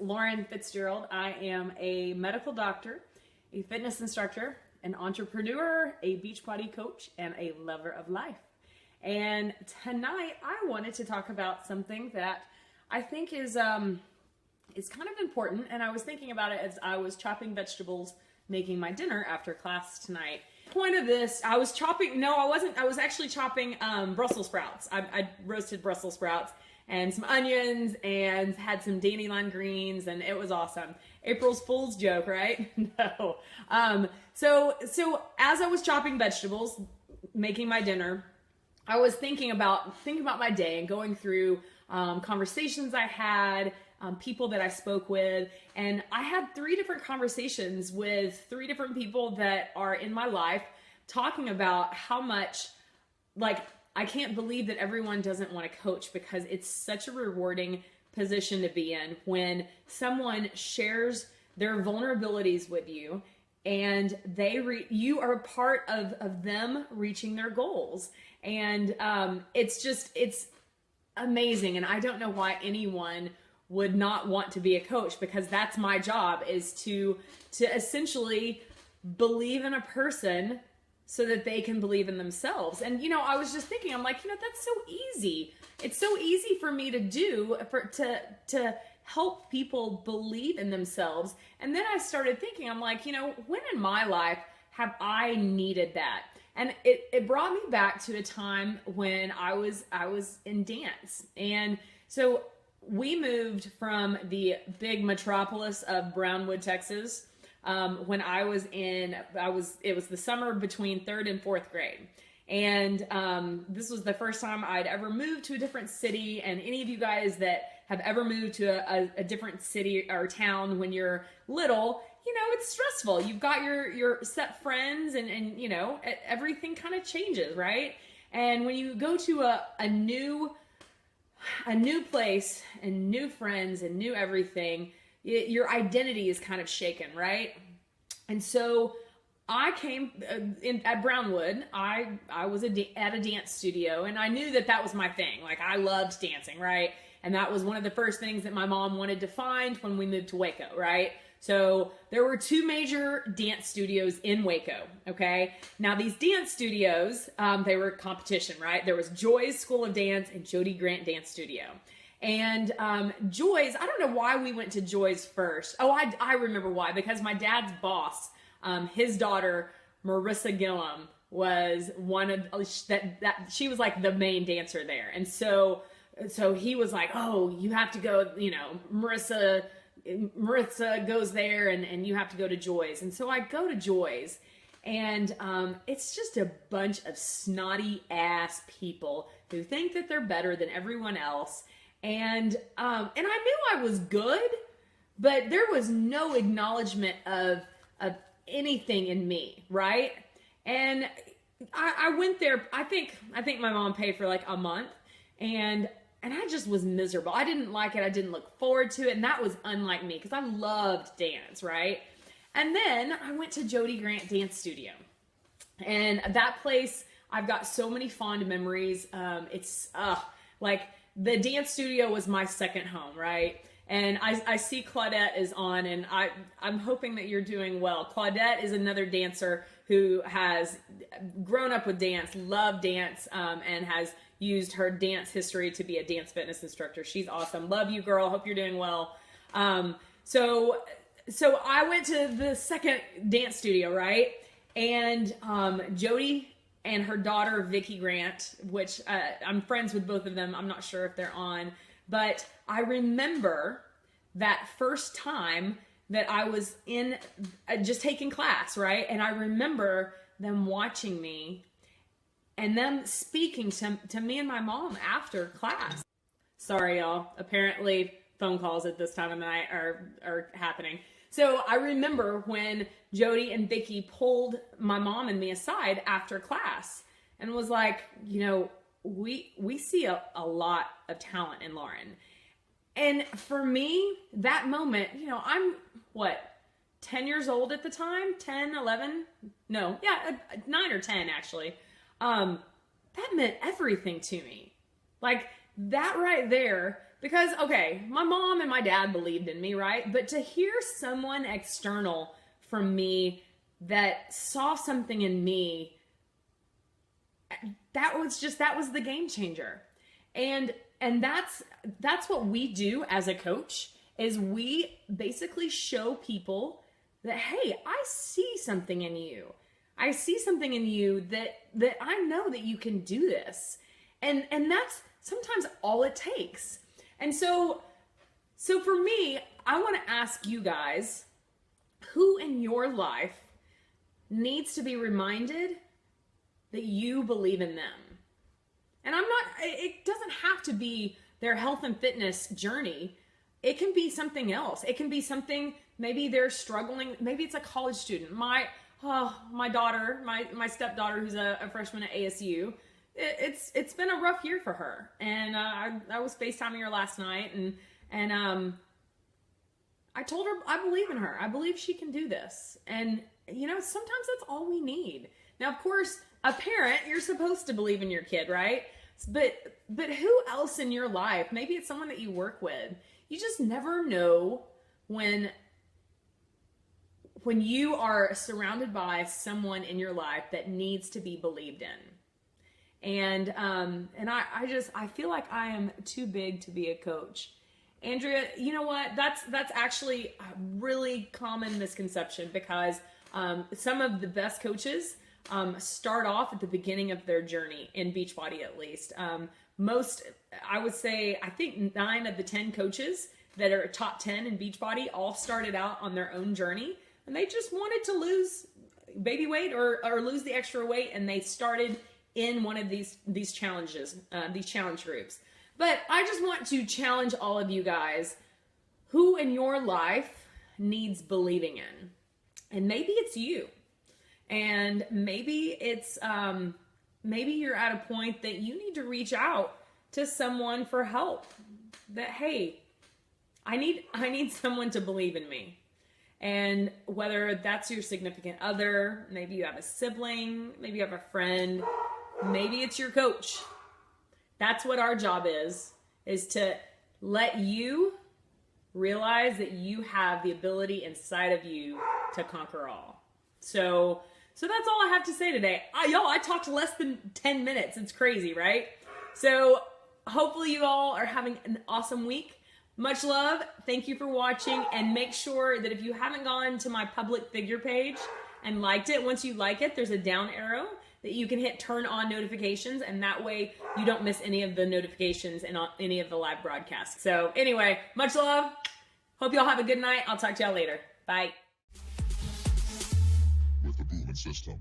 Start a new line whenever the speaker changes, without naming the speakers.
Lauren Fitzgerald. I am a medical doctor, a fitness instructor, an entrepreneur, a Beachbody coach, and a lover of life. And tonight I wanted to talk about something that I think is kind of important, and I was thinking about it as I was chopping vegetables, making my dinner after class tonight. Point of this, I was actually chopping Brussels sprouts. I roasted Brussels sprouts and some onions and had some dandelion greens, and it was awesome. April's Fool's joke, right? No. So as I was chopping vegetables, making my dinner, I was thinking about my day and going through conversations I had, people that I spoke with, and I had 3 different conversations with 3 different people that are in my life, talking about how much, I can't believe that everyone doesn't want to coach, because it's such a rewarding position to be in when someone shares their vulnerabilities with you and you are a part of them reaching their goals. And it's amazing. And I don't know why anyone would not want to be a coach, because that's my job, is to essentially believe in a person so that they can believe in themselves. And, I was just thinking, I'm like, that's so easy. It's so easy for me to do, to help people believe in themselves. And then I started thinking, I'm like, when in my life have I needed that? And it brought me back to a time when I was in dance. And so we moved from the big metropolis of Brownwood, Texas, when it was the summer between 3rd and 4th grade. And this was the first time I'd ever moved to a different city. And any of you guys that have ever moved to a different city or town when you're little, it's stressful. You've got your set friends and everything kind of changes, right? And when you go to a new place and new friends and new everything, your identity is kind of shaken, right? And so I came at Brownwood. I was at a dance studio, and I knew that was my thing. I loved dancing, right? And that was one of the first things that my mom wanted to find when we moved to Waco, right? So there were 2 major dance studios in Waco, okay? Now these dance studios, they were competition, right? There was Joy's School of Dance and Jody Grant Dance Studio. And Joy's, I don't know why we went to Joy's first. Oh, I remember why. Because my dad's boss, his daughter, Marissa Gillum, was one of, that she was like the main dancer there. And so he was like, oh, you have to go, Marissa goes there and you have to go to Joy's. And so I go to Joy's, and it's just a bunch of snotty ass people who think that they're better than everyone else. And I knew I was good, but there was no acknowledgement of anything in me, right? And I went there, I think my mom paid for a month, and I just was miserable. I didn't like it. I didn't look forward to it. And that was unlike me, because I loved dance, right? And then I went to Jody Grant Dance Studio. And that place, I've got so many fond memories. The dance studio was my second home, right? And I see Claudette is on, and I'm hoping that you're doing well. Claudette is another dancer who has grown up with dance, loved dance, and has used her dance history to be a dance fitness instructor. She's awesome. Love you, girl. Hope you're doing well. So I went to the second dance studio, right? And Jody and her daughter, Vicki Grant, which I'm friends with both of them. I'm not sure if they're on. But I remember that first time that I was in just taking class, right? And I remember them watching me and them speaking to me and my mom after class. Sorry, y'all. Apparently phone calls at this time of night are happening. So I remember when Jody and Vicki pulled my mom and me aside after class and was like, we see a lot of talent in Lauren. And for me, that moment, I'm 10 years old at the time, 10, 11, no, yeah, 9 or 10 actually. That meant everything to me. That right there Because, okay, my mom and my dad believed in me, right? But to hear someone external from me that saw something in me, that was the game changer. And that's what we do as a coach, is we basically show people that, hey, I see something in you. I see something in you that I know that you can do this. And that's sometimes all it takes. And so for me, I want to ask you guys, who in your life needs to be reminded that you believe in them? And it doesn't have to be their health and fitness journey. It can be something else. It can be something, maybe they're struggling. Maybe it's a college student. My daughter, my stepdaughter, who's a freshman at ASU, it's been a rough year for her. And I was FaceTiming her last night, and I told her I believe in her. I believe she can do this. And sometimes that's all we need. Now, of course, a parent, you're supposed to believe in your kid, right? But who else in your life? Maybe it's someone that you work with. You just never know when you are surrounded by someone in your life that needs to be believed in. And I feel like I am too big to be a coach. Andrea, you know what? That's actually a really common misconception, because some of the best coaches start off at the beginning of their journey in Beachbody, at least. I would say, I think 9 of the 10 coaches that are top 10 in Beachbody all started out on their own journey, and they just wanted to lose baby weight or lose the extra weight, and they started in one of these challenges, these challenge groups. But I just want to challenge all of you guys, who in your life needs believing in? And maybe it's you. And maybe it's, maybe you're at a point that you need to reach out to someone for help. That, hey, I need someone to believe in me. And whether that's your significant other, maybe you have a sibling, maybe you have a friend, maybe it's your coach. That's what our job is to let you realize that you have the ability inside of you to conquer all. So that's all I have to say today. I talked less than 10 minutes. It's crazy, right? So hopefully you all are having an awesome week. Much love. Thank you for watching. And make sure that if you haven't gone to my public figure page and liked it, once you like it, there's a down arrow that you can hit turn on notifications. And that way you don't miss any of the notifications and any of the live broadcasts. So anyway, much love. Hope y'all have a good night. I'll talk to y'all later. Bye.
With the booming system.